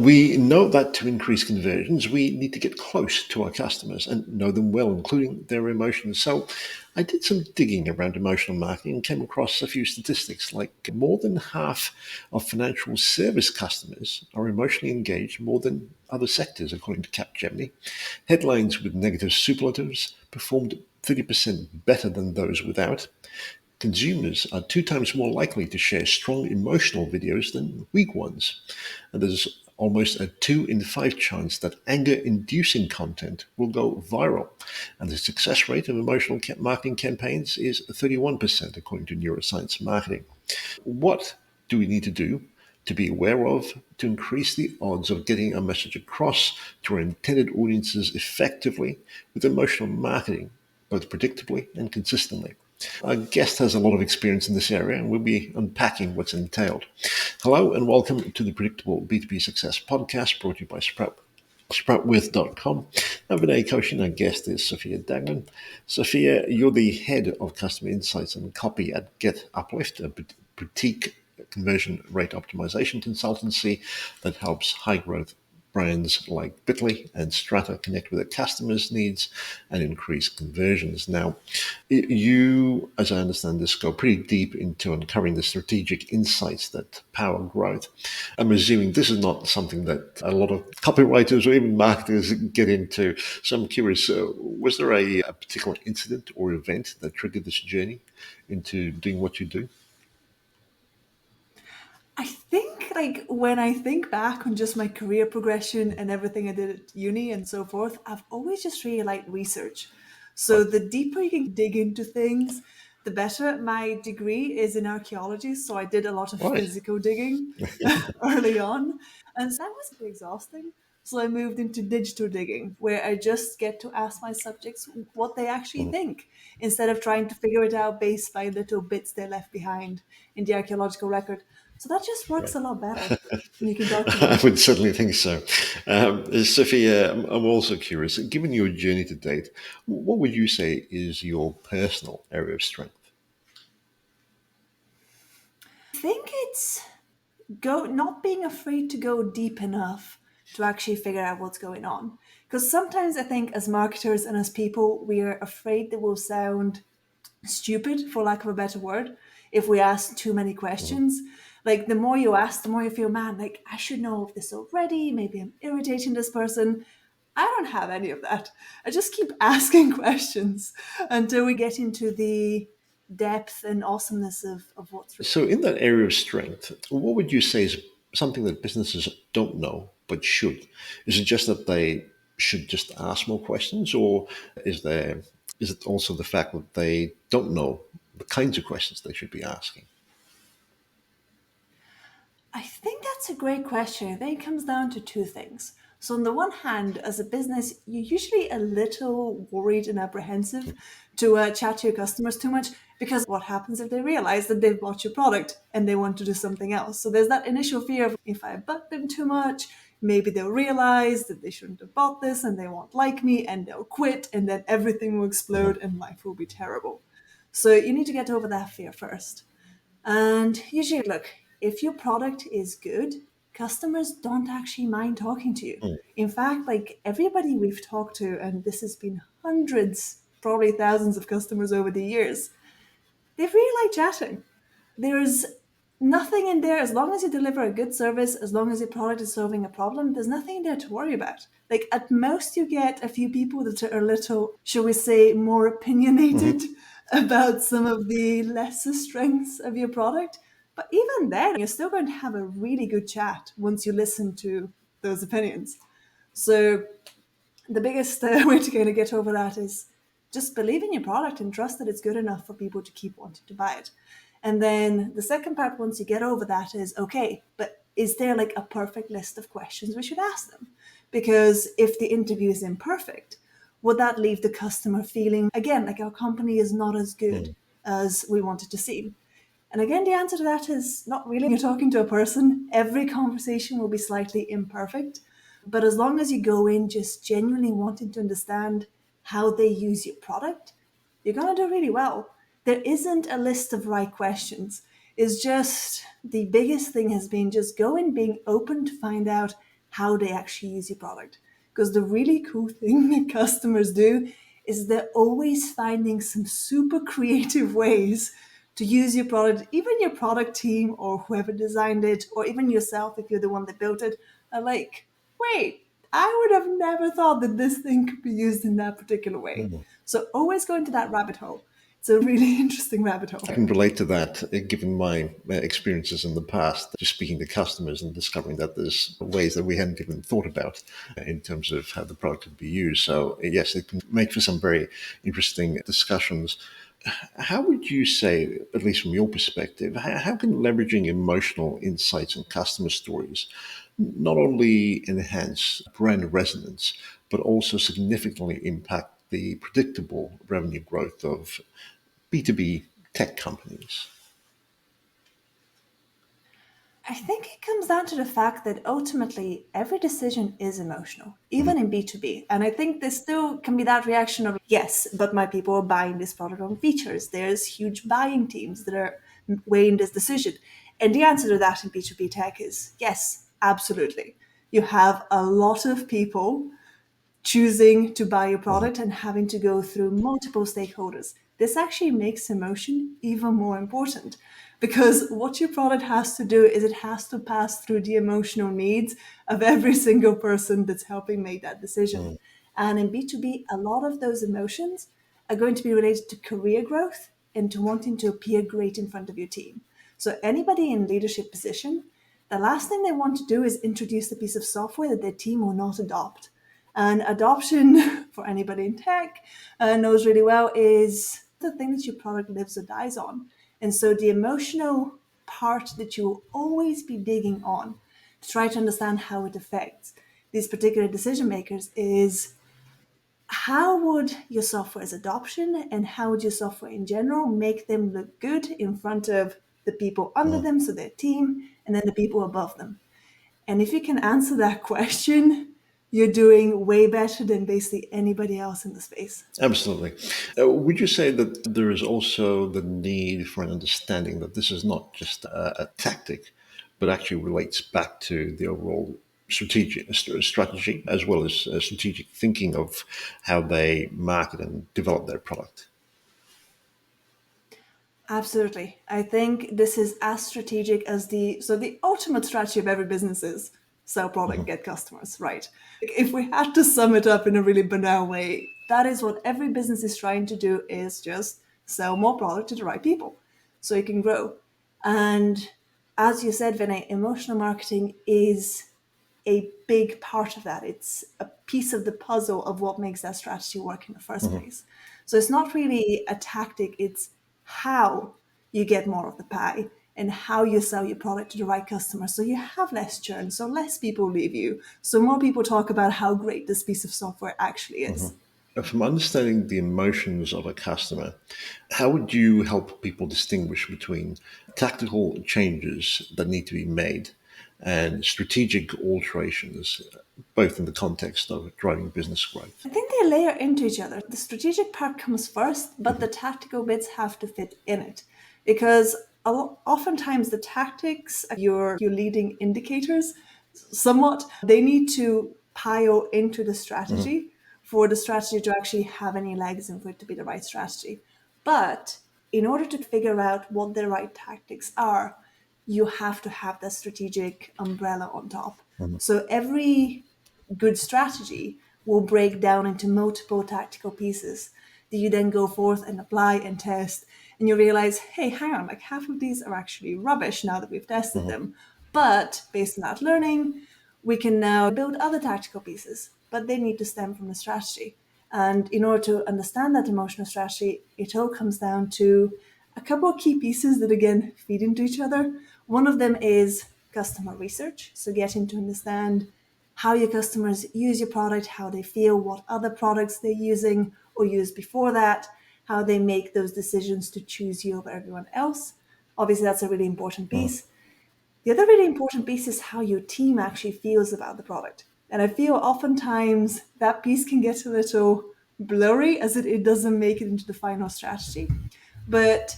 We know that to increase conversions, we need to get close to our customers and know them well, including their emotions. So I did some digging around emotional marketing and came across a few statistics like more than half of financial service customers are emotionally engaged more than other sectors, according to Capgemini. Headlines with negative superlatives performed 30% better than those without. Consumers are 2 times more likely to share strong emotional videos than weak ones. And there's almost a 2 in 5 chance that anger inducing content will go viral. And the success rate of emotional marketing campaigns is 31%, according to neuroscience marketing. What do we need to do to be aware of to increase the odds of getting a message across to our intended audiences effectively with emotional marketing, both predictably and consistently? Our guest has a lot of experience in this area, and we'll be unpacking what's entailed. Hello, and welcome to the Predictable B2B Success podcast brought to you by Sproutwith.com. I'm Vinay Koshin. Our guest is Sophia Dagnon. Sophia, you're the head of customer insights and copy at Get Uplift, a boutique conversion rate optimization consultancy that helps high growth brands like Bitly and Strata connect with their customers' needs and increase conversions. Now, you, as I understand this, go pretty deep into uncovering the strategic insights that power growth. I'm assuming this is not something that a lot of copywriters or even marketers get into. So I'm curious, was there a particular incident or event that triggered this journey into doing what you do? I think like when I think back on just my career progression and everything I did at uni and so forth, I've always just really liked research. So Right. the deeper you can dig into things, the better. My degree is in archaeology, so I did a lot of Right. physical digging early on, and so that was pretty exhausting. So I moved into digital digging, where I just get to ask my subjects what they actually Mhm. think, instead of trying to figure it out based by little bits they left behind in the archaeological record. So that just works Right. a lot better when you can I document. would certainly think so. Sophia, I'm also curious, given your journey to date, what would you say is your personal area of strength? I think it's go not being afraid to go deep enough to actually figure out what's going on. Because sometimes I think as marketers and as people, we are afraid that we'll sound stupid, for lack of a better word, if we ask too many Mhm. questions. Like the more you ask, the more you feel, man, like I should know of this already. Maybe I'm irritating this person. I don't have any of that. I just keep asking questions until we get into the depth and awesomeness of what's real. So, in that area of strength, what would you say is something that businesses don't know but should? Is it just that they should just ask more questions, or is there is it also the fact that they don't know the kinds of questions they should be asking? I think that's a great question. I think it comes down to two things. So, on the one hand, as a business, you're usually a little worried and apprehensive to chat to your customers too much, because what happens if they realize that they've bought your product and they want to do something else? So, there's that initial fear of, if I bug them too much, maybe they'll realize that they shouldn't have bought this and they won't like me and they'll quit, and then everything will explode Mhm. and life will be terrible. So, you need to get over that fear first. And usually, look, if your product is good, customers don't actually mind talking to you. Mm. In fact, like everybody we've talked to, and this has been hundreds, probably thousands of customers over the years, they really like chatting. There's nothing in there, as long as you deliver a good service, as long as your product is solving a problem, there's nothing in there to worry about. Like at most, you get a few people that are a little, shall we say, more opinionated Mhm. about some of the lesser strengths of your product. But even then, you're still going to have a really good chat once you listen to those opinions. So the biggest way to kind of get over that is just believe in your product and trust that it's good enough for people to keep wanting to buy it. And then the second part, once you get over that, is okay, but is there like a perfect list of questions we should ask them? Because if the interview is imperfect, would that leave the customer feeling, again, like our company is not as good Mm. as we wanted to seem? And again, the answer to that is not really. You're talking to a person. Every conversation will be slightly imperfect. But as long as you go in just genuinely wanting to understand how they use your product, you're going to do really well. There isn't a list of right questions. It's just the biggest thing has been just go in being open to find out how they actually use your product. Because the really cool thing that customers do is they're always finding some super creative ways to use your product. Even your product team or whoever designed it, or even yourself if you're the one that built it, are like, wait, I would have never thought that this thing could be used in that particular way. So always go into that rabbit hole. It's a really interesting rabbit hole. I can relate to that, given my experiences in the past, just speaking to customers and discovering that there's ways that we hadn't even thought about in terms of how the product could be used. So, yes, it can make for some very interesting discussions. How would you say, at least from your perspective, how can leveraging emotional insights and customer stories not only enhance brand resonance, but also significantly impact the predictable revenue growth of B2B tech companies? I think it comes down to the fact that ultimately every decision is emotional, even in B2B. And I think there still can be that reaction of, yes, but my people are buying this product on features. There's huge buying teams that are weighing this decision. And the answer to that in B2B tech is yes, absolutely. You have a lot of people choosing to buy your product and having to go through multiple stakeholders. This actually makes emotion even more important because what your product has to do is it has to pass through the emotional needs of every single person that's helping make that decision. And in B2B, a lot of those emotions are going to be related to career growth and to wanting to appear great in front of your team. So anybody in leadership position, the last thing they want to do is introduce a piece of software that their team will not adopt. And adoption, for anybody in tech, knows really well, is the thing that your product lives or dies on. And so the emotional part that you will always be digging on to try to understand how it affects these particular decision makers is how would your software's adoption and how would your software in general make them look good in front of the people under them, so their team, and then the people above them. And if you can answer that question, you're doing way better than basically anybody else in the space. Absolutely. Would you say that there is also the need for an understanding that this is not just a tactic, but actually relates back to the overall strategy as well as strategic thinking of how they market and develop their product? Absolutely. I think this is as strategic as the ultimate strategy of every business is sell product, get customers, right? If we had to sum it up in a really banal way, that is what every business is trying to do is just sell more product to the right people so it can grow. And as you said, Vinay, emotional marketing is a big part of that. It's a piece of the puzzle of what makes that strategy work in the first place. So it's not really a tactic, it's how you get more of the pie and how you sell your product to the right customer. So you have less churn, so less people leave you, so more people talk about how great this piece of software actually is. From understanding the emotions of a customer, how would you help people distinguish between tactical changes that need to be made and strategic alterations, both in the context of driving business growth? I think they layer into each other. The strategic part comes first, but the tactical bits have to fit in it. Because oftentimes the tactics, your leading indicators, somewhat, they need to pile into the strategy for the strategy to actually have any legs and for it to be the right strategy. But in order to figure out what the right tactics are, you have to have that strategic umbrella on top. So every good strategy will break down into multiple tactical pieces that you then go forth and apply and test. And you realize, hey, hang on, like half of these are actually rubbish now that we've tested them. But based on that learning, we can now build other tactical pieces, but they need to stem from the strategy. And in order to understand that emotional strategy, it all comes down to a couple of key pieces that again feed into each other. One of them is customer research. So getting to understand how your customers use your product, how they feel, what other products they're using or used before that, how they make those decisions to choose you over everyone else. Obviously, that's a really important piece. The other really important piece is how your team actually feels about the product. And I feel oftentimes that piece can get a little blurry as it doesn't make it into the final strategy. But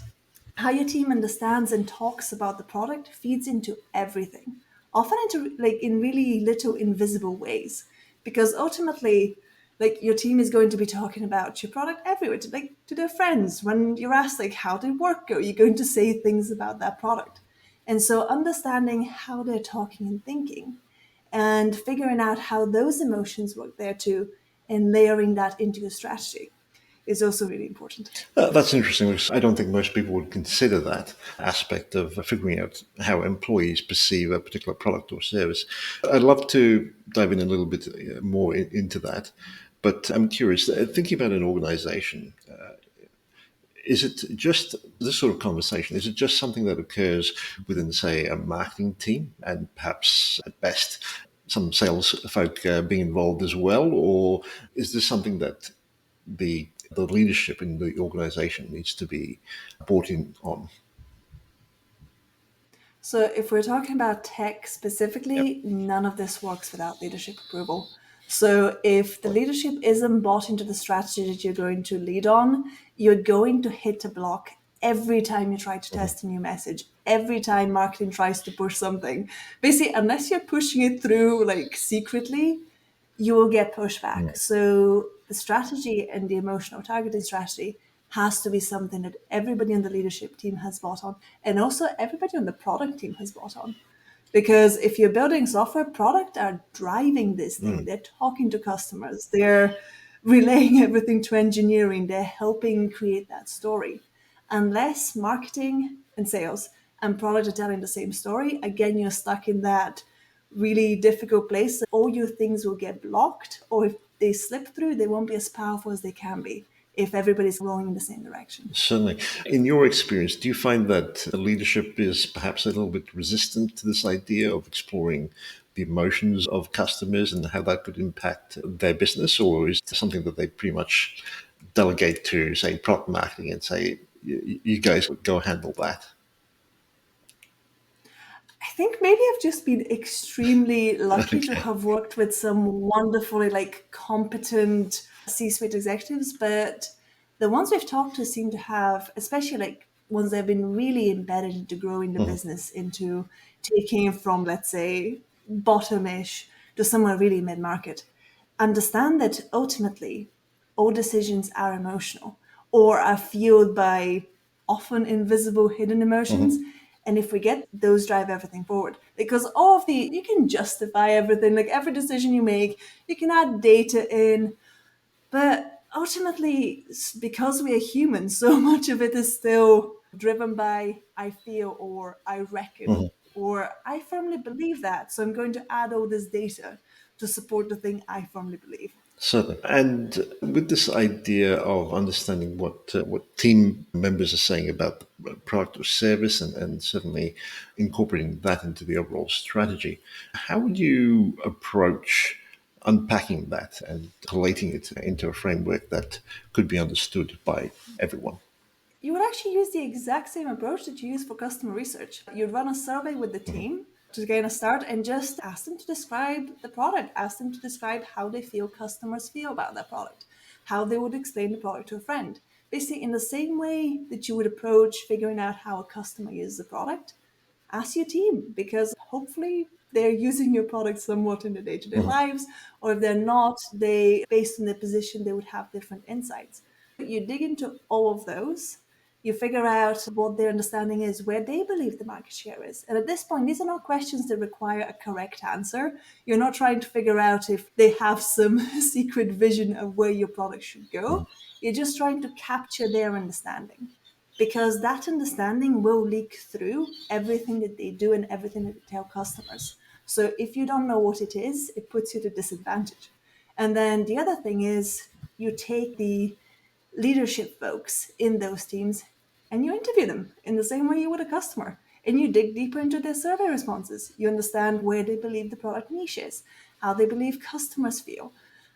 how your team understands and talks about the product feeds into everything. often into like in really little invisible ways, because ultimately like your team is going to be talking about your product everywhere to like to their friends. When you're asked like how did work go, you're going to say things about that product. And so understanding how they're talking and thinking and figuring out how those emotions work there too and layering that into your strategy is also really important. That's interesting because I don't think most people would consider that aspect of figuring out how employees perceive a particular product or service. I'd love to dive in a little bit more into that, but I'm curious, thinking about an organization, is it just this sort of conversation? Is it just something that occurs within, say, a marketing team and perhaps at best some sales folk being involved as well? Or is this something that the leadership in the organization needs to be brought in on? So, if we're talking about tech Yep. specifically, none of this works without leadership approval. So, if the leadership isn't bought into the strategy that you're going to lead on, you're going to hit a block every time you try to Mhm. test a new message, every time marketing tries to push something. Basically, unless you're pushing it through like secretly, you will get pushback. So the strategy and the emotional targeting strategy has to be something that everybody on the leadership team has bought on, and also everybody on the product team has bought on. Because if you're building software, product are driving this thing. Mm. They're talking to customers. They're relaying everything to engineering. They're helping create that story. Unless marketing and sales and product are telling the same story, again, you're stuck in that really difficult place. All your things will get blocked, or if they slip through, they won't be as powerful as they can be if everybody's rowing in the same direction. Certainly. In your experience, do you find that the leadership is perhaps a little bit resistant to this idea of exploring the emotions of customers and how that could impact their business, or is it something that they pretty much delegate to, say, product marketing and say, you guys go handle that? I think maybe I've just been extremely lucky to Okay. have worked with some wonderfully like competent C-suite executives, but the ones we've talked to seem to have, especially like ones that have been really embedded into growing the Mhm. business, into taking it from let's say bottom-ish to somewhere really mid-market, understand that ultimately all decisions are emotional or are fueled by often invisible hidden emotions. Mhm. And if we get those drive everything forward, because all of the you can justify everything, like every decision you make, you can add data in, but ultimately, because we are human, so much of it is still driven by I feel or I reckon Mhm. or I firmly believe that. So I'm going to add all this data to support the thing I firmly believe. Certainly. And with this idea of understanding what team members are saying about the product or service, and certainly incorporating that into the overall strategy, how would you approach unpacking that and collating it into a framework that could be understood by everyone? You would actually use the exact same approach that you use for customer research. You'd run a survey with the Mhm. team to gain a start and just ask them to describe the product, ask them to describe how they feel customers feel about that product, how they would explain the product to a friend. Basically, in the same way that you would approach figuring out how a customer uses the product, ask your team because hopefully they're using your product somewhat in their day-to-day Mhm. lives, or if they're not, they based on their position they would have different insights. You dig into all of those, you figure out what their understanding is, where they believe the market share is. And at this point, these are not questions that require a correct answer. You're not trying to figure out if they have some secret vision of where your product should go. You're just trying to capture their understanding, because that understanding will leak through everything that they do and everything that they tell customers. So if you don't know what it is, it puts you at a disadvantage. And then the other thing is you take the leadership folks in those teams and you interview them in the same way you would a customer. And you dig deeper into their survey responses. You understand where they believe the product niche is, how they believe customers feel,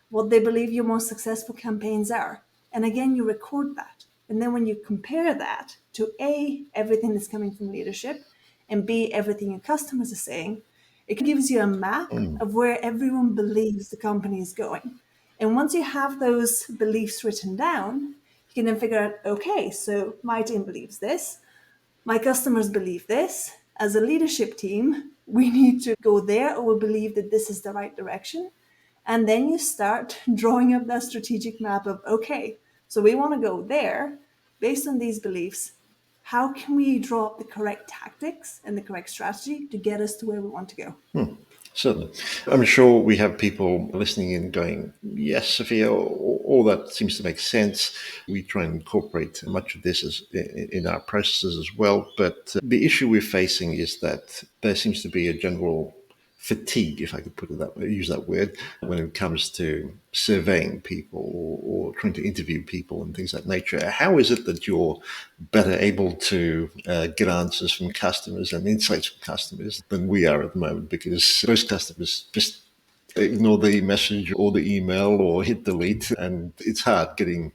what they believe your most successful campaigns are. And again, you record that. And then when you compare that to A, everything that's coming from leadership, and B, everything your customers are saying, it gives you a map Mm. of where everyone believes the company is going. And once you have those beliefs written down, you can then figure out okay, so my team believes this, my customers believe this. As a leadership team, we need to go there, or we believe that this is the right direction. And then you start drawing up that strategic map of, okay, so we want to go there based on these beliefs. How can we draw up the correct tactics and the correct strategy to get us to where we want to go? Certainly. I'm sure we have people listening in going, yes, Sophia, all that seems to make sense. We try and incorporate much of this in our processes as well. But the issue we're facing is that there seems to be a general fatigue, if I could put it that way, use that word, when it comes to surveying people or trying to interview people and things of that nature. How is it that you're better able to get answers from customers and insights from customers than we are at the moment? Because most customers just ignore the message or the email or hit delete, and it's hard getting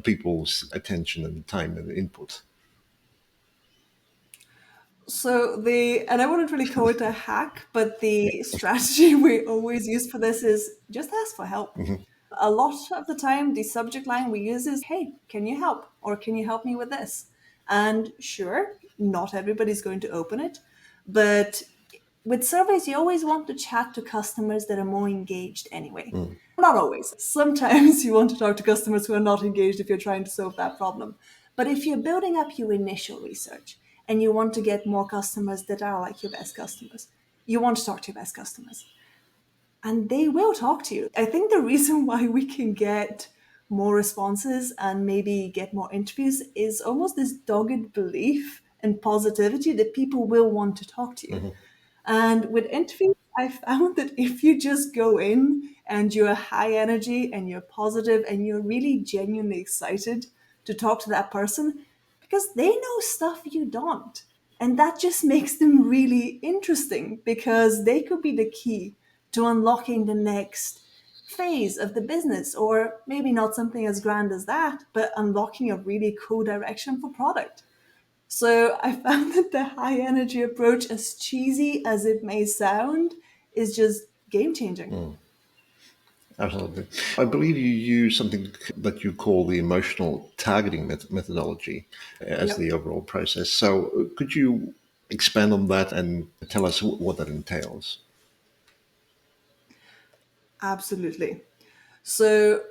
people's attention and time and input. And I wouldn't really call it a hack, but the strategy we always use for this is just ask for help. A lot of the time, the subject line we use is, hey, can you help? Or can you help me with this? And sure, not everybody's going to open it, but with surveys, you always want to chat to customers that are more engaged anyway. Not always. Sometimes you want to talk to customers who are not engaged if you're trying to solve that problem. But if you're building up your initial research and you want to get more customers that are like your best customers, you want to talk to your best customers. And they will talk to you. I think the reason why we can get more responses and maybe get more interviews is almost this dogged belief and positivity that people will want to talk to you. And with interviews, I found that if you just go in and you're high energy and you're positive and you're really genuinely excited to talk to that person, because they know stuff you don't. And that just makes them really interesting because they could be the key to unlocking the next phase of the business, or maybe not something as grand as that, but unlocking a really cool direction for product. So I found that the high energy approach, as cheesy as it may sound, is just game changing. Absolutely. I believe you use something that you call the emotional targeting methodology as Yep, the overall process. So, could you expand on that and tell us what that entails? absolutely. So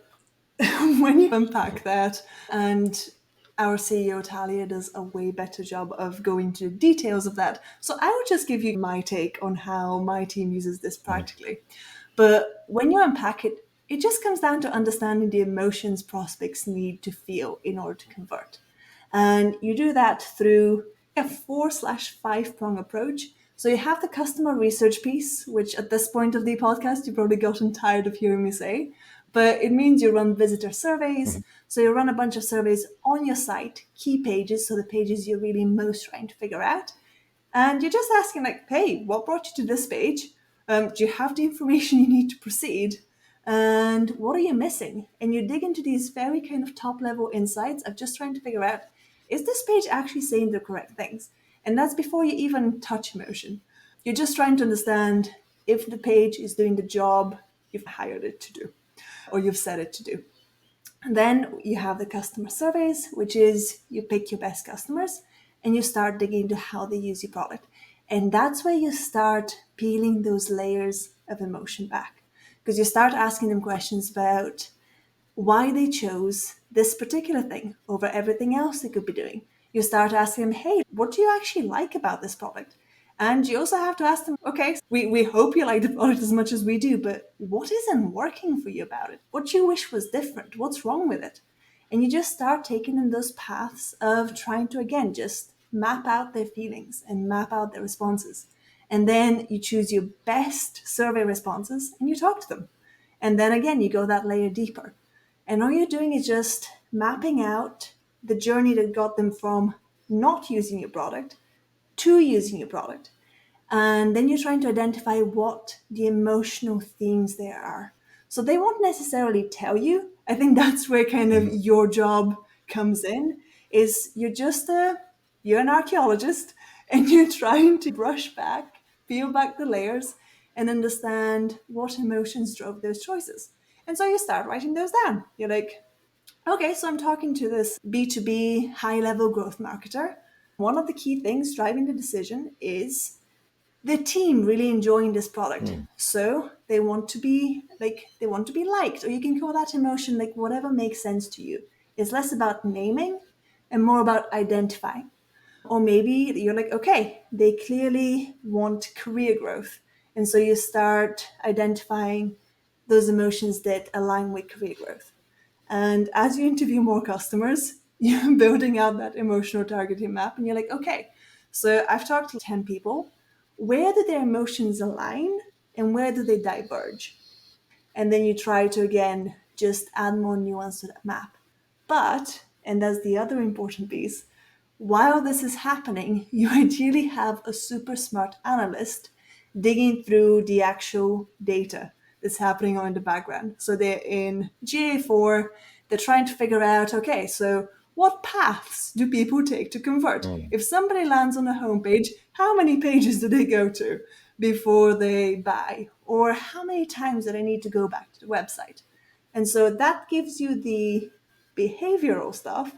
when you unpack that, and our CEO Talia does a way better job of going to details of that. So I would just give you my take on how my team uses this practically. But when you unpack it, it just comes down to understanding the emotions prospects need to feel in order to convert. And you do that through a 4/5 prong approach. So you have the customer research piece, which at this point of the podcast, you've probably gotten tired of hearing me say, but it means you run visitor surveys. So you run a bunch of surveys on your site, key pages, so the pages you're really most trying to figure out. And you're just asking, like, hey, what brought you to this page? Do you have the information you need to proceed? And what are you missing? And you dig into these very kind of top level insights of just trying to figure out, is this page actually saying the correct things? And that's before you even touch emotion. You're just trying to understand if the page is doing the job you've hired it to do or you've set it to do. And then you have the customer surveys, which is you pick your best customers and you start digging into how they use your product. And that's where you start peeling those layers of emotion back, because you start asking them questions about why they chose this particular thing over everything else they could be doing. You start asking them, hey, what do you actually like about this product? And you also have to ask them, okay, we hope you like the product as much as we do, but what isn't working for you about it? What do you wish was different? What's wrong with it? And you just start taking them those paths of trying to, again, just map out their feelings and map out their responses. And then you choose your best survey responses and you talk to them. And then again, you go that layer deeper. And all you're doing is just mapping out the journey that got them from not using your product to using your product. And then you're trying to identify what the emotional themes there are. So they won't necessarily tell you. I think that's where kind of your job comes in, is you're an archaeologist and you're trying to brush back, peel back the layers and understand what emotions drove those choices. And so you start writing those down. You're like, okay, so I'm talking to this B2B high level growth marketer. One of the key things driving the decision is the team really enjoying this product, so they want to be liked, or you can call that emotion like whatever makes sense to you. It's less about naming and more about identifying. Or maybe you're like, okay, they clearly want career growth, and so you start identifying those emotions that align with career growth. And as you interview more customers, you're building out that emotional targeting map, and you're like, okay, so I've talked to 10 people. Where do their emotions align and where do they diverge? And then you try to, again, just add more nuance to that map. But, and that's the other important piece, while this is happening, you ideally have a super smart analyst digging through the actual data that's happening on in the background. So they're in GA4, they're trying to figure out, okay, so what paths do people take to convert? If somebody lands on a homepage, how many pages do they go to before they buy? Or how many times do they need to go back to the website? And so that gives you the behavioral stuff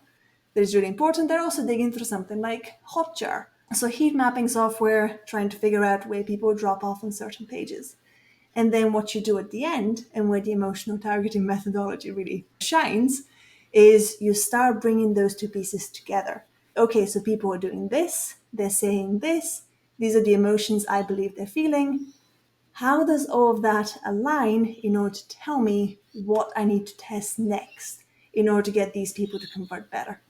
that is really important. They're also digging through something like Hotjar. So heat mapping software, trying to figure out where people drop off on certain pages. And then what you do at the end, and where the emotional targeting methodology really shines, is you start bringing those two pieces together. Okay, so people are doing this, they're saying this, these are the emotions I believe they're feeling. How does all of that align in order to tell me what I need to test next in order to get these people to convert better?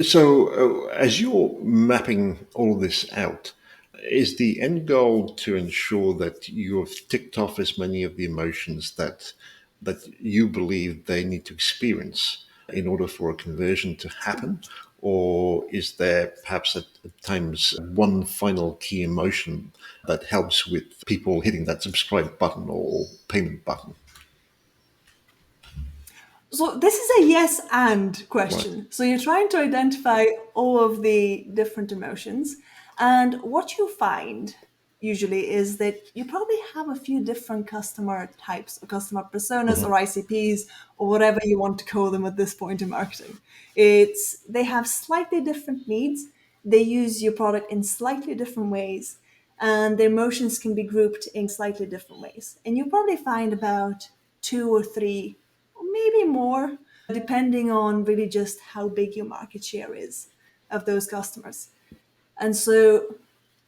So, as you're mapping all this out, is the end goal to ensure that you've ticked off as many of the emotions that you believe they need to experience in order for a conversion to happen? Or is there perhaps at times one final key emotion that helps with people hitting that subscribe button or payment button? So this is a yes and Right. question. So you're trying to identify all of the different emotions. And what you find usually is that you probably have a few different customer types or customer personas or ICPs or whatever you want to call them at this point in marketing. It's they have slightly different needs. They use your product in slightly different ways, and the emotions can be grouped in slightly different ways. And you'll probably find about two or three, or maybe more, depending on really just how big your market share is of those customers. And so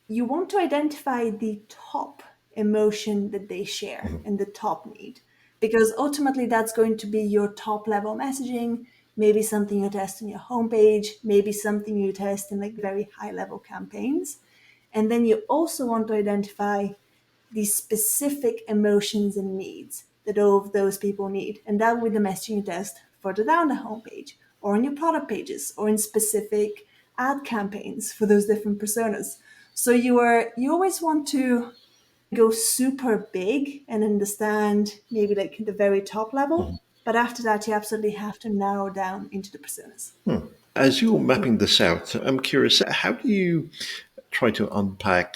you want to identify the top emotion that they share and the top need, because ultimately that's going to be your top level messaging, maybe something you test on your homepage, maybe something you test in like very high level campaigns. And then you also want to identify the specific emotions and needs that all of those people need. And that will be the messaging you test further down the homepage or on your product pages or in specific ad campaigns for those different personas. So you always want to go super big and understand maybe like the very top level. But after that, you absolutely have to narrow down into the personas. As you're mapping this out, I'm curious, how do you try to unpack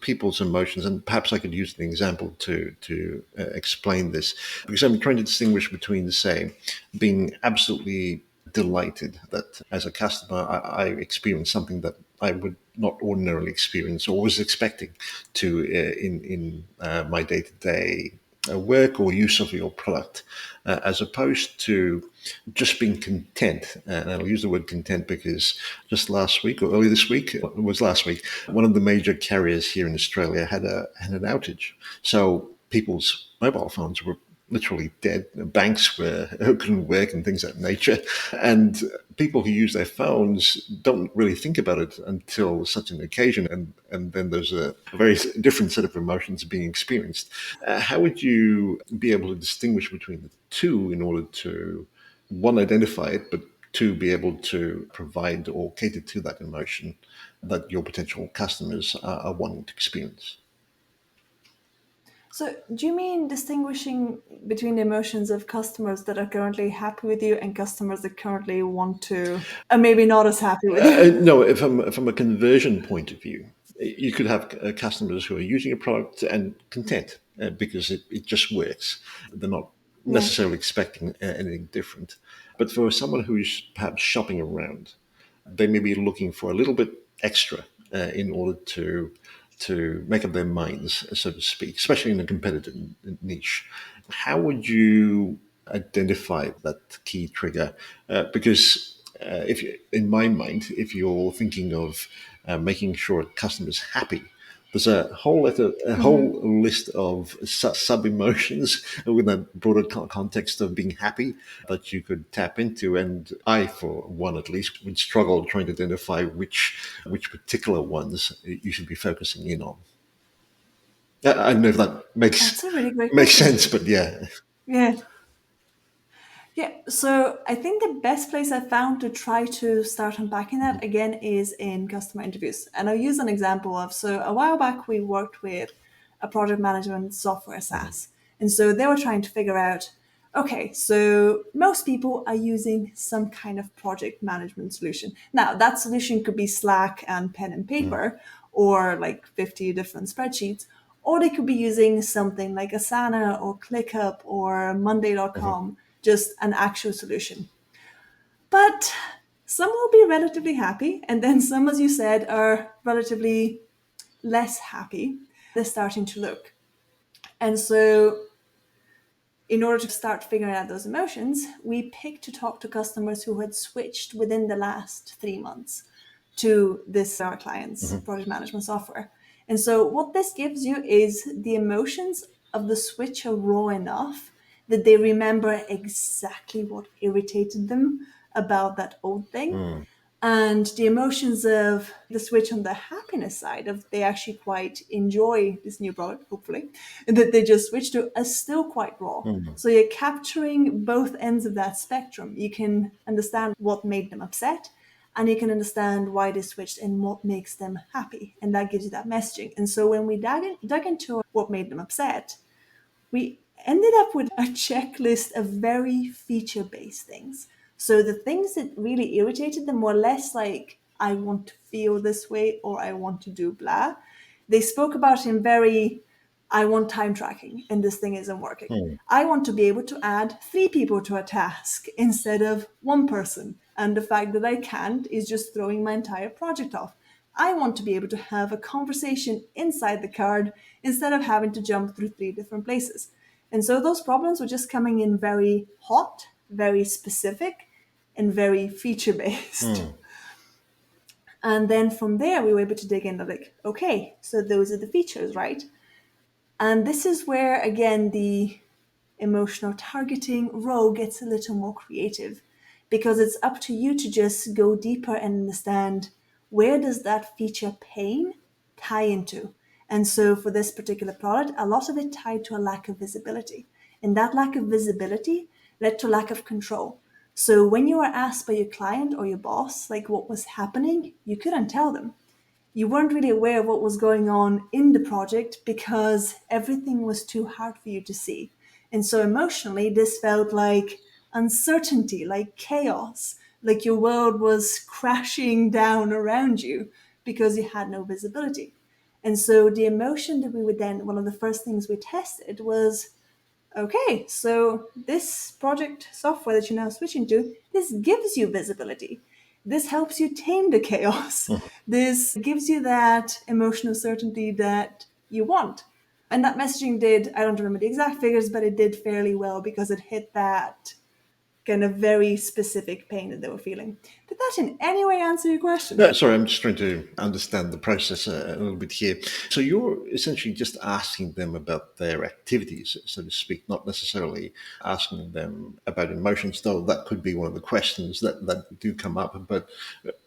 people's emotions? And perhaps I could use an example to explain this, because I'm trying to distinguish between, say, being absolutely delighted that as a customer I experienced something that I would not ordinarily experience or was expecting to in my day to day work or use of your product, as opposed to just being content. And I'll use the word content because just last week or early this week, it was last week, one of the major carriers here in Australia had an outage. So people's mobile phones were literally dead. Banks were couldn't work and things of that nature. And people who use their phones don't really think about it until such an occasion, and then there's a very different set of emotions being experienced. How would you be able to distinguish between the two in order to, one, identify it, but two, be able to provide or cater to that emotion that your potential customers are wanting to experience? So, do you mean distinguishing between the emotions of customers that are currently happy with you and customers that currently want to, are maybe not as happy with you? No, from a conversion point of view, you could have customers who are using a product and content because it just works. They're not Yeah. necessarily expecting anything different. But for someone who's perhaps shopping around, they may be looking for a little bit extra in order to make up their minds, so to speak, especially in a competitive niche. How would you identify that key trigger? Because if you, in my mind, if you're thinking of making sure a customer's happy, there's a whole list of sub emotions within that broader context of being happy that you could tap into. And I, for one at least, would struggle trying to identify which particular ones you should be focusing in on. I don't know if that That's a really great makes question. sense, but yeah. Yeah. Yeah, so I think the best place I found to try to start unpacking that again is in customer interviews. And I'll use an example of so a while back we worked with a project management software SaaS. And so they were trying to figure out okay, so most people are using some kind of project management solution. Now, that solution could be Slack and pen and paper or like 50 different spreadsheets, or they could be using something like Asana or ClickUp or Monday.com, just an actual solution. But some will be relatively happy, and then some, as you said, are relatively less happy. They're starting to look. And so in order to start figuring out those emotions, we picked to talk to customers who had switched within the last 3 months to this our client's project management software. And so what this gives you is the emotions of the switch are raw enough that they remember exactly what irritated them about that old thing, and the emotions of the switch on the happiness side of they actually quite enjoy this new product, hopefully, and that they just switched to are still quite raw. So you're capturing both ends of that spectrum. You can understand what made them upset, and you can understand why they switched and what makes them happy, and that gives you that messaging. And so when we dug into what made them upset, we ended up with a checklist of very feature based things. So the things that really irritated them were less like, I want to feel this way or I want to do blah. They spoke about in very, I want time tracking and this thing isn't working. I want to be able to add 3 people to a task instead of 1 person. And the fact that I can't is just throwing my entire project off. I want to be able to have a conversation inside the card instead of having to jump through 3 different places. And so those problems were just coming in very hot, very specific, and very feature based. And then from there, we were able to dig into like, okay, so those are the features, right? And this is where, again, the emotional targeting role gets a little more creative because it's up to you to just go deeper and understand where does that feature pain tie into. And so for this particular product, a lot of it tied to a lack of visibility. And that lack of visibility led to lack of control. So when you were asked by your client or your boss, like what was happening, you couldn't tell them. You weren't really aware of what was going on in the project because everything was too hard for you to see. And so emotionally, this felt like uncertainty, like chaos, like your world was crashing down around you because you had no visibility. And so the emotion that we would then, one of the first things we tested was okay, so this project software that you're now switching to, this gives you visibility. This helps you tame the chaos. This gives you that emotional certainty that you want. And that messaging did, I don't remember the exact figures, but it did fairly well because it hit that kind of very specific pain that they were feeling. Did that in any way answer your question? No, sorry, I'm just trying to understand the process a little bit here. So you're essentially just asking them about their activities, so to speak, not necessarily asking them about emotions, though that could be one of the questions that do come up. But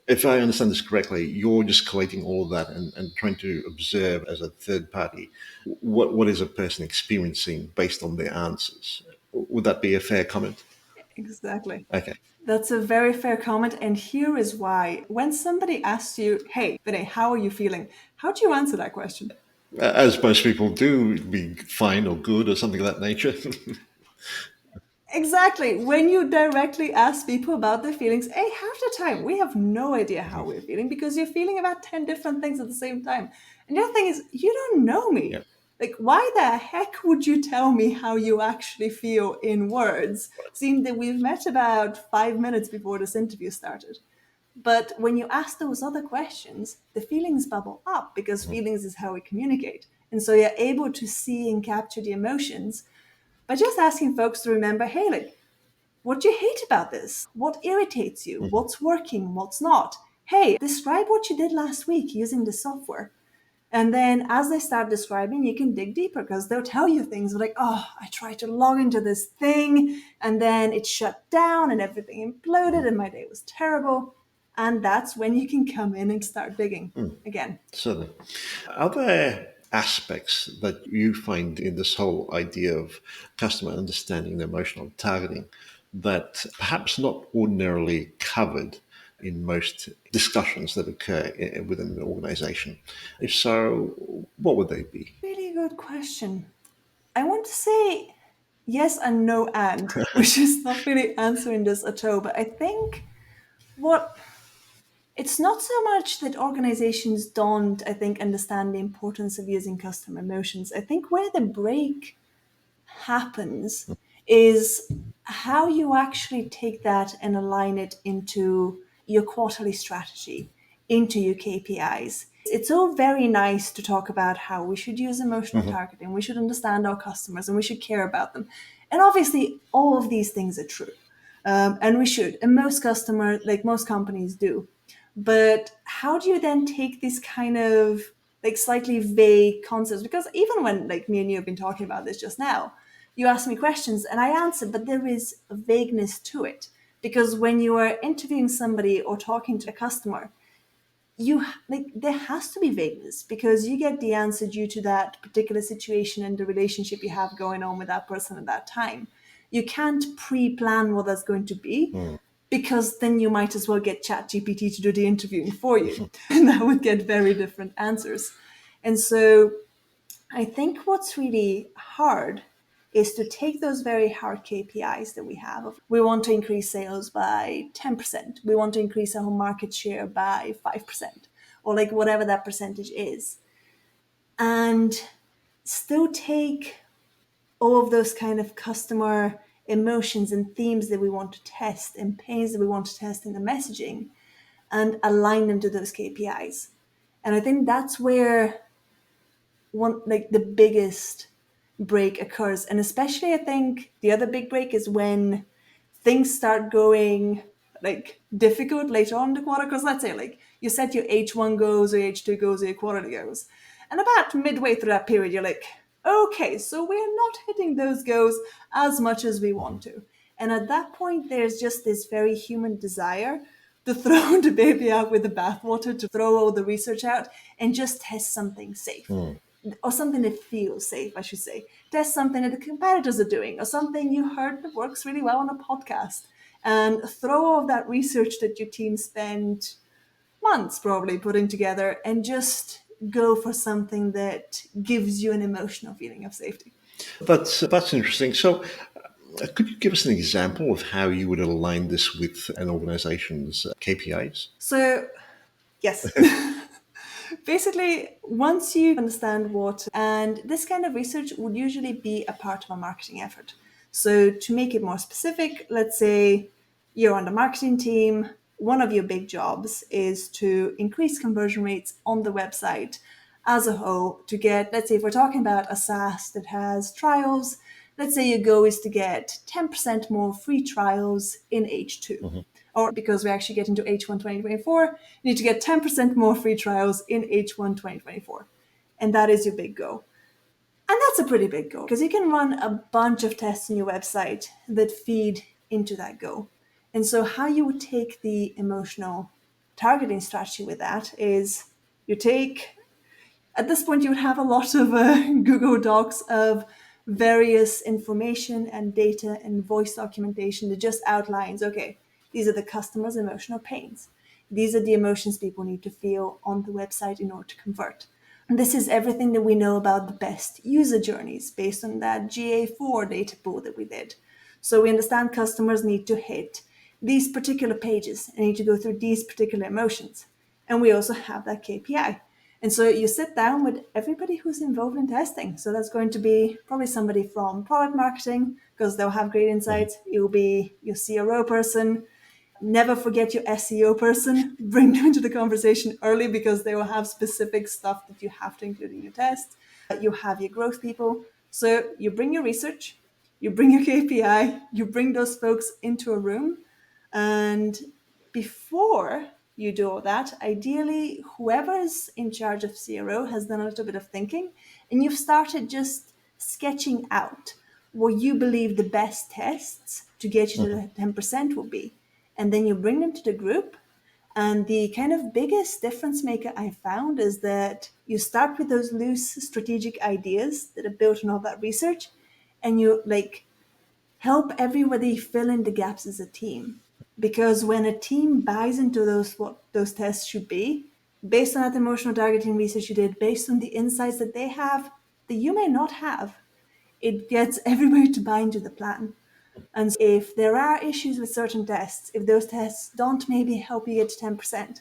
if I understand this correctly, you're just collating all of that and trying to observe as a third party what is a person experiencing based on their answers. Would that be a fair comment? Exactly. Okay. That's a very fair comment. And here is why. When somebody asks you, hey, Vinay, how are you feeling? How do you answer that question? As most people do, be fine or good or something of that nature. Exactly. When you directly ask people about their feelings, half the time we have no idea how we're feeling because you're feeling about 10 different things at the same time. And the other thing is, you don't know Yeah. me. Like, why the heck would you tell me how you actually feel in words, seeing that we've met about 5 minutes before this interview started? But when you ask those other questions, the feelings bubble up because feelings is how we communicate. And so you're able to see and capture the emotions by just asking folks to remember, hey, like, what do you hate about this? What irritates you? What's working? What's not? Hey, describe what you did last week using the software. And then as they start describing, you can dig deeper because they'll tell you things like, oh, I tried to log into this thing and then it shut down and everything imploded and my day was terrible. And that's when you can come in and start digging again. Certainly. Are there aspects that you find in this whole idea of customer understanding and emotional targeting that perhaps not ordinarily covered in most discussions that occur within an organization? If so, what would they be? Really good question. I want to say yes and no, and which is not really answering this at all. But I think what it's not so much that organizations don't, I think, understand the importance of using customer emotions. I think where the break happens is how you actually take that and align it into your quarterly strategy, into your KPIs. It's all very nice to talk about how we should use emotional targeting, we should understand our customers, and we should care about them. And obviously, all of these things are true. And we should. And most customers, like most companies, do. But how do you then take this kind of like slightly vague concepts? Because even when like me and you have been talking about this just now, you ask me questions and I answer, but there is a vagueness to it. Because when you are interviewing somebody or talking to a customer, you like there has to be vagueness because you get the answer due to that particular situation and the relationship you have going on with that person at that time. You can't pre-plan what that's going to be because then you might as well get ChatGPT to do the interviewing for you. And that would get very different answers. And so I think what's really hard is to take those very hard KPIs that we have. We want to increase sales by 10%. We want to increase our market share by 5%, or like whatever that percentage is. And still take all of those kind of customer emotions and themes that we want to test and pains that we want to test in the messaging and align them to those KPIs. And I think that's where one like the biggest break occurs. And especially I think the other big break is when things start going like difficult later on in the quarter. Because let's say like you set your H1 goals or H2 goals or your quarterly goals. And about midway through that period, you're like, okay, so we're not hitting those goals as much as we want to. And at that point, there's just this very human desire to throw the baby out with the bathwater, to throw all the research out and just test something safe or something that feels safe, I should say. Test something that the competitors are doing or something you heard that works really well on a podcast. And throw all of that research that your team spent months probably putting together and just go for something that gives you an emotional feeling of safety. That's interesting. So, could you give us an example of how you would align this with an organization's KPIs? So, yes. Basically, once you understand what, and this kind of research would usually be a part of a marketing effort. So, to make it more specific, let's say you're on the marketing team, one of your big jobs is to increase conversion rates on the website as a whole to get, let's say, if we're talking about a SaaS that has trials, let's say your goal is to get 10% more free trials in H2 or because we actually get into H1 2024, you need to get 10% more free trials in H1 2024. And that is your big goal. And that's a pretty big goal because you can run a bunch of tests on your website that feed into that goal. And so, how you would take the emotional targeting strategy with that is you take, at this point, you would have a lot of Google Docs of various information and data and voice documentation that just outlines, okay, these are the customer's emotional pains. These are the emotions people need to feel on the website in order to convert. And this is everything that we know about the best user journeys based on that GA4 data pool that we did. So we understand customers need to hit these particular pages and need to go through these particular emotions. And we also have that KPI. And so you sit down with everybody who's involved in testing. So that's going to be probably somebody from product marketing because they'll have great insights. It will be your CRO person, Never forget your SEO person. Bring them into the conversation early because they will have specific stuff that you have to include in your test. You have your growth people. So you bring your research, you bring your KPI, you bring those folks into a room. And before you do all that, ideally, whoever's in charge of CRO has done a little bit of thinking and you've started just sketching out what you believe the best tests to get you to the 10% will be. And then you bring them to the group. And the kind of biggest difference maker I found is that you start with those loose strategic ideas that are built on all that research, and you like help everybody fill in the gaps as a team. Because when a team buys into those what those tests should be, based on that emotional targeting research you did, based on the insights that they have that you may not have, it gets everybody to buy into the plan. And if there are issues with certain tests, if those tests don't maybe help you get to 10%,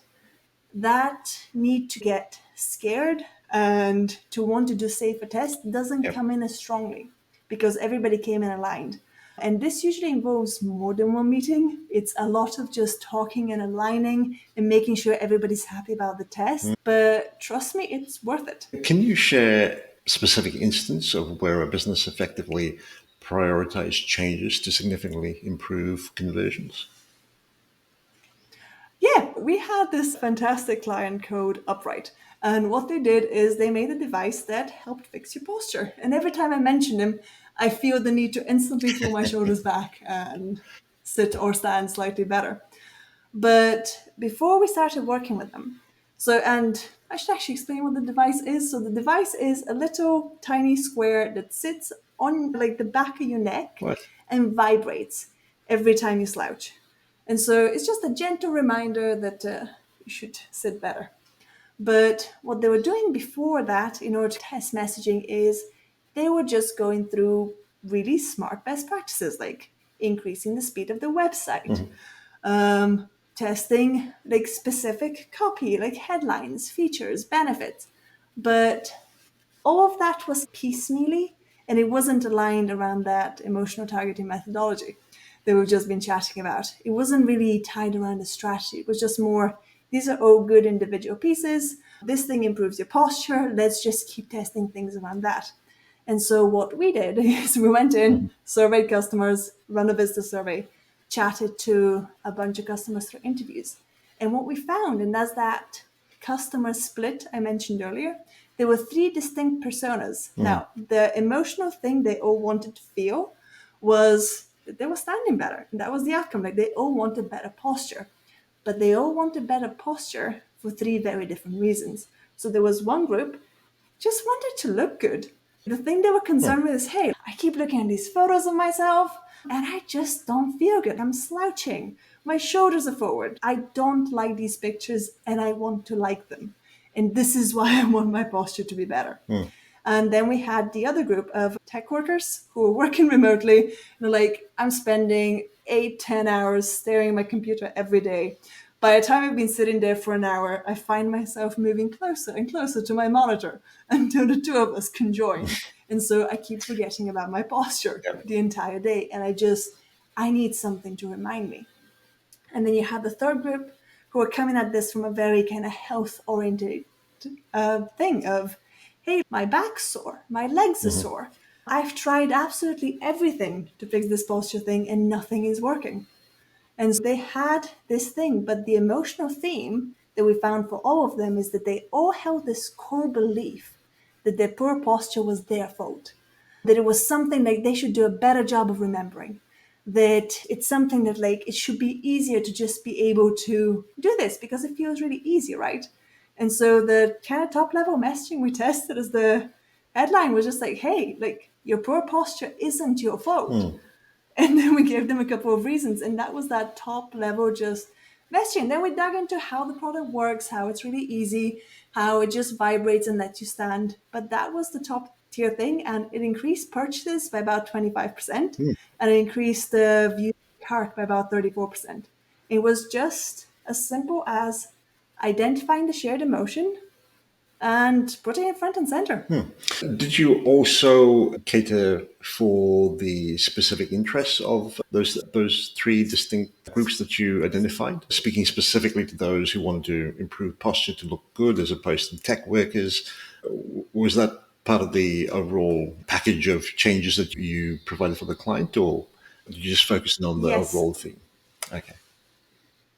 that need to get scared and to want to do safer tests doesn't Yep. come in as strongly because everybody came in aligned. And this usually involves more than one meeting. It's a lot of just talking and aligning and making sure everybody's happy about the test. But trust me, it's worth it. Can you share specific instance of where a business effectively prioritized changes to significantly improve conversions? Yeah, we had this fantastic client called Upright. And what they did is they made a device that helped fix your posture. And every time I mention him, I feel the need to instantly pull my shoulders back and sit or stand slightly better. But before we started working with them, and I should actually explain what the device is. So the device is a little tiny square that sits on like the back of your neck Right. and vibrates every time you slouch. And so it's just a gentle reminder that you should sit better. But what they were doing before that, in order to test messaging, is they were just going through really smart best practices, like increasing the speed of the website, testing like specific copy, like headlines, features, benefits. But all of that was piecemeally and it wasn't aligned around that emotional targeting methodology that we've just been chatting about. It wasn't really tied around a strategy. It was just more, these are all good individual pieces. This thing improves your posture. Let's just keep testing things around that. And so what we did is we went in, surveyed customers, run a business survey, chatted to a bunch of customers through interviews. And what we found, and that's that customer split I mentioned earlier, there were three distinct personas. Now, the emotional thing they all wanted to feel was that they were standing better. And that was the outcome. Like they all wanted better posture, but they all wanted better posture for three very different reasons. So there was one group just wanted to look good. The thing they were concerned with is, hey, I keep looking at these photos of myself and I just don't feel good. I'm slouching. My shoulders are forward. I don't like these pictures and I want to like them. And this is why I want my posture to be better. And then we had the other group of tech workers who were working remotely. And they're like, I'm spending 8, 10 hours staring at my computer every day. By the time I've been sitting there for an hour, I find myself moving closer and closer to my monitor until the two of us can join. And so I keep forgetting about my posture Yep. the entire day. And I need something to remind me. And then you have the third group who are coming at this from a very kind of health oriented thing of, hey, my back's sore, my legs are sore. I've tried absolutely everything to fix this posture thing and nothing is working. And so they had this thing, but the emotional theme that we found for all of them is that they all held this core belief that their poor posture was their fault, that it was something like they should do a better job of remembering, that it's something that like it should be easier to just be able to do this because it feels really easy, right? And so the kind of top level messaging we tested as the headline was just like, hey, like your poor posture isn't your fault. And then we gave them a couple of reasons. And that was that top level just messaging. Then we dug into how the product works, how it's really easy, how it just vibrates and lets you stand. But that was the top tier thing. And it increased purchases by about 25%. And it increased the view cart by about 34%. It was just as simple as identifying the shared emotion, and putting it front and center. Did you also cater for the specific interests of those three distinct groups that you identified? Speaking specifically to those who wanted to improve posture to look good as opposed to tech workers, was that part of the overall package of changes that you provided for the client, or did you just focus on the Yes, overall theme? Okay,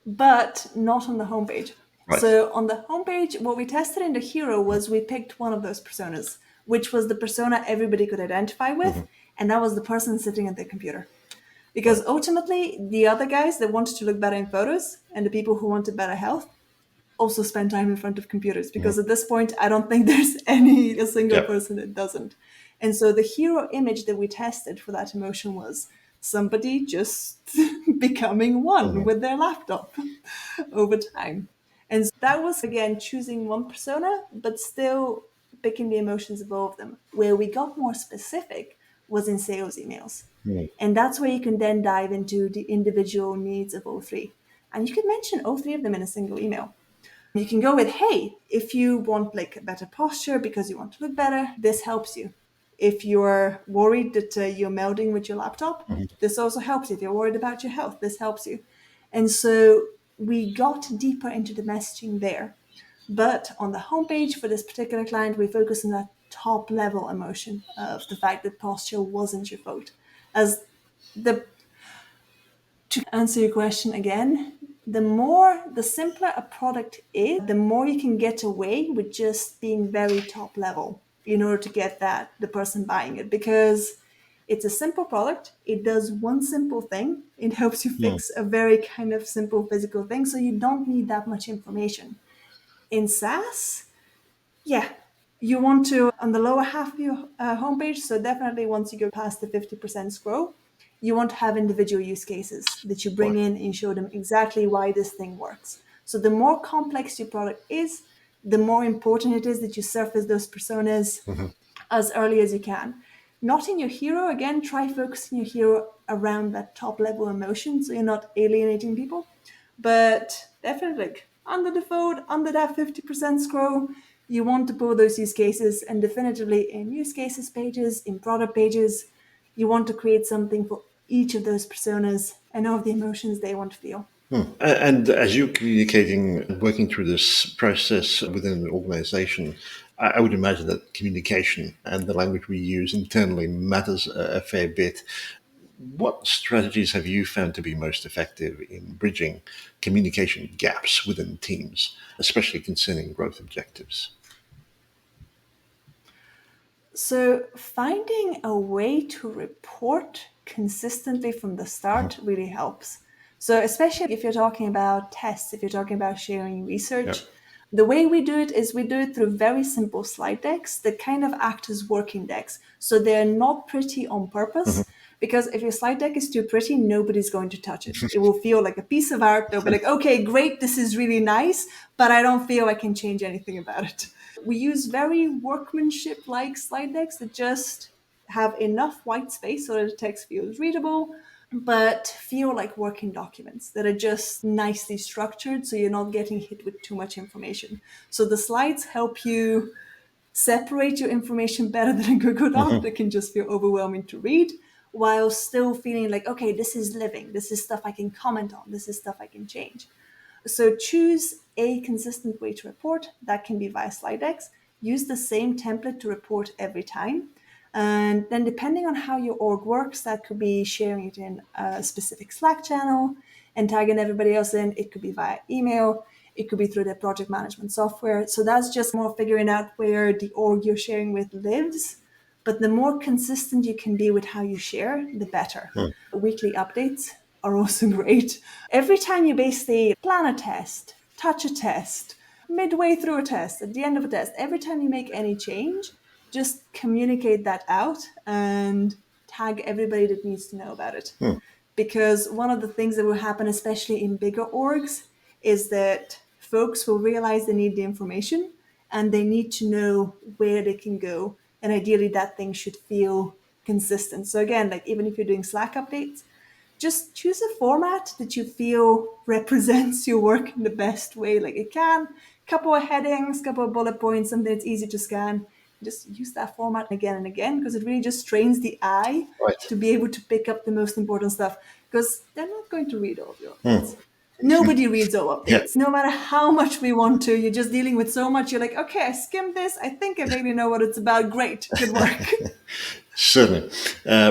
but not on the homepage. right. So on the homepage, what we tested in the hero was we picked one of those personas, which was the persona everybody could identify with, and that was the person sitting at the computer. Right. Because ultimately, the other guys that wanted to look better in photos and the people who wanted better health also spend time in front of computers. Because at this point, I don't think there's a single Yeah. person that doesn't. And so the hero image that we tested for that emotion was somebody just becoming one with their laptop over time. And so that was again choosing one persona, but still picking the emotions of all of them. Where we got more specific was in sales emails. And that's where you can then dive into the individual needs of all three. And you can mention all three of them in a single email. You can go with, hey, if you want like a better posture because you want to look better, this helps you. If you're worried that you're melding with your laptop, this also helps you. If you're worried about your health, this helps you. And so we got deeper into the messaging there. But on the homepage for this particular client, we focus on that top level emotion of the fact that posture wasn't your fault. As the to answer your question again, the simpler a product is, the more you can get away with just being very top level in order to get that the person buying it, because it's a simple product. It does one simple thing. It helps you fix a very kind of simple physical thing, so you don't need that much information. In SaaS, yeah, you want to on the lower half of your homepage. So definitely, once you go past the 50% scroll, you want to have individual use cases that you bring Right. in and show them exactly why this thing works. So the more complex your product is, the more important it is that you surface those personas as early as you can. Not in your hero, again, try focusing your hero around that top level emotion so you're not alienating people. But definitely, like, under the fold, under that 50% scroll, you want to pull those use cases, and definitively in use cases pages, in product pages, you want to create something for each of those personas and all of the emotions they want to feel. And as you're communicating, working through this process within an organization, I would imagine that communication and the language we use internally matters a fair bit. What strategies have you found to be most effective in bridging communication gaps within teams, especially concerning growth objectives? So, finding a way to report consistently from the start really helps. So, especially if you're talking about tests, if you're talking about sharing Yeah. research, the way we do it is we do it through very simple slide decks that kind of act as working decks. So, they're not pretty on purpose. Because if your slide deck is too pretty, nobody's going to touch it. It will feel like a piece of art. They'll be like, okay, great, this is really nice, but I don't feel I can change anything about it. We use very workmanship like slide decks that just have enough white space so that the text feels readable, but feel like working documents that are just nicely structured so you're not getting hit with too much information. So the slides help you separate your information better than a Google Doc that can just feel overwhelming to read, while still feeling like, okay, this is living, this is stuff I can comment on, this is stuff I can change. So choose a consistent way to report. That can be via slide decks. Use the same template to report every time. And then, depending on how your org works, that could be sharing it in a specific Slack channel and tagging everybody else in. It could be via email. It could be through their project management software. So that's just more figuring out where the org you're sharing with lives. But the more consistent you can be with how you share, the better. Weekly updates are also great. Every time you basically plan a test, touch a test, midway through a test, at the end of a test, every time you make any change, just communicate that out and tag everybody that needs to know about it. Because one of the things that will happen, especially in bigger orgs, is that folks will realize they need the information and they need to know where they can go. And ideally, that thing should feel consistent. So, again, like even if you're doing Slack updates, just choose a format that you feel represents your work in the best way. Like it can couple of headings, couple of bullet points, something that's easy to scan. Just use that format again and again because it really just trains the eye Right. to be able to pick up the most important stuff because they're not going to read all of your updates. Nobody reads all Yeah. updates. No matter how much we want to, you're just dealing with so much. You're like, okay, I skimmed this. I think I maybe know what it's about. Great. Good work. Certainly.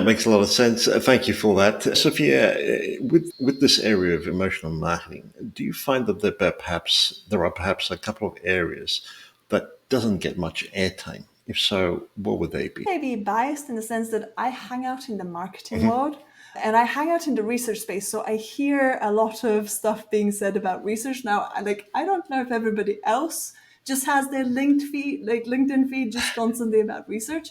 Makes a lot of sense. Thank you for that. Sophia, with this area of emotional marketing, do you find that there are perhaps a couple of areas that doesn't get much airtime? If so, what would they be? Maybe biased in the sense that I hang out in the marketing world and I hang out in the research space. So I hear a lot of stuff being said about research. Now, I don't know if everybody else just has their LinkedIn feed just constantly about research.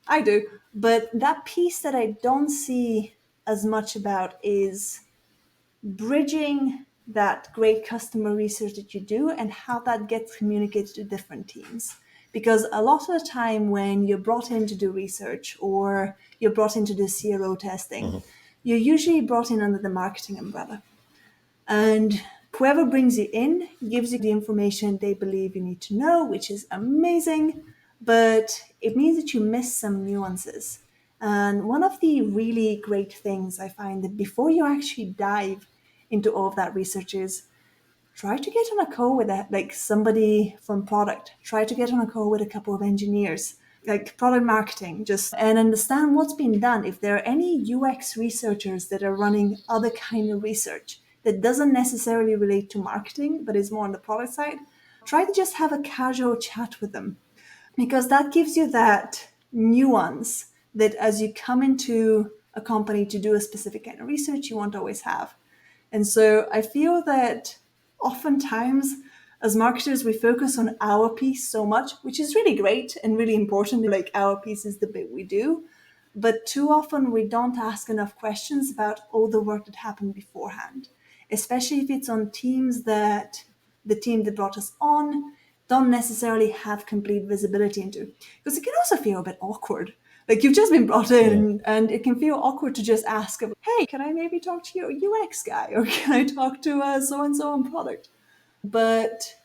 I do. But that piece that I don't see as much about is bridging that great customer research that you do and how that gets communicated to different teams. Because a lot of the time, when you're brought in to do research or you're brought in to do CRO testing, you're usually brought in under the marketing umbrella. And whoever brings you in gives you the information they believe you need to know, which is amazing, but it means that you miss some nuances. And one of the really great things I find that before you actually dive into all of that research is try to get on a call with somebody from product, try to get on a call with a couple of engineers, like product marketing, just and understand what's been done. If there are any UX researchers that are running other kind of research that doesn't necessarily relate to marketing but is more on the product side, try to just have a casual chat with them because that gives you that nuance that as you come into a company to do a specific kind of research you won't always have. And so I feel that oftentimes as marketers, we focus on our piece so much, which is really great and really important. Like our piece is the bit we do. But too often we don't ask enough questions about all the work that happened beforehand, especially if it's on teams that the team that brought us on don't necessarily have complete visibility into. Because it can also feel a bit awkward. Like you've just been brought in and it can feel awkward to just ask, hey, can I maybe talk to your UX guy? Or can I talk to so-and-so on product? But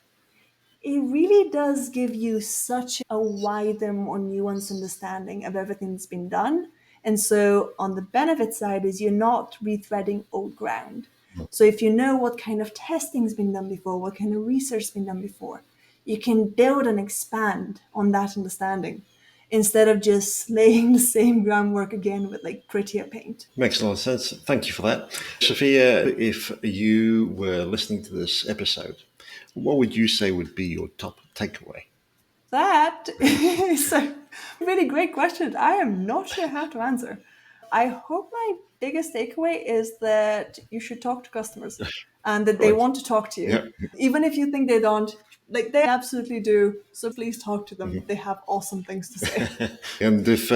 it really does give you such a wider, more nuanced understanding of everything that's been done. And so on the benefit side is you're not retreading old ground. So if you know what kind of testing's been done before, what kind of research's been done before, you can build and expand on that understanding instead of just laying the same groundwork again with like prettier paint. Makes a lot of sense. Thank you for that. Sophia, if you were listening to this episode, what would you say would be your top takeaway? That is a really great question. I am not sure how to answer. I hope my biggest takeaway is that you should talk to customers and that they Right. want to talk to Yeah. you. Even if you think they don't, like they absolutely do. So please talk to them. They have awesome things to say. And if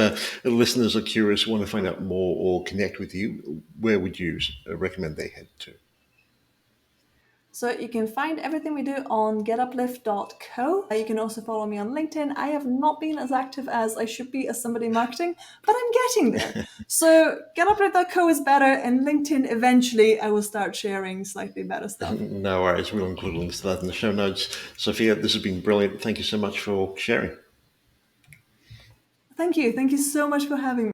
listeners are curious, want to find out more or connect with you, where would you recommend they head to? So you can find everything we do on getuplift.co. You can also follow me on LinkedIn. I have not been as active as I should be as somebody in marketing, but I'm getting there. So getuplift.co is better, and LinkedIn eventually I will start sharing slightly better stuff. No worries. We'll include links to that in the show notes. Sophia, this has been brilliant. Thank you so much for sharing. Thank you. Thank you so much for having me.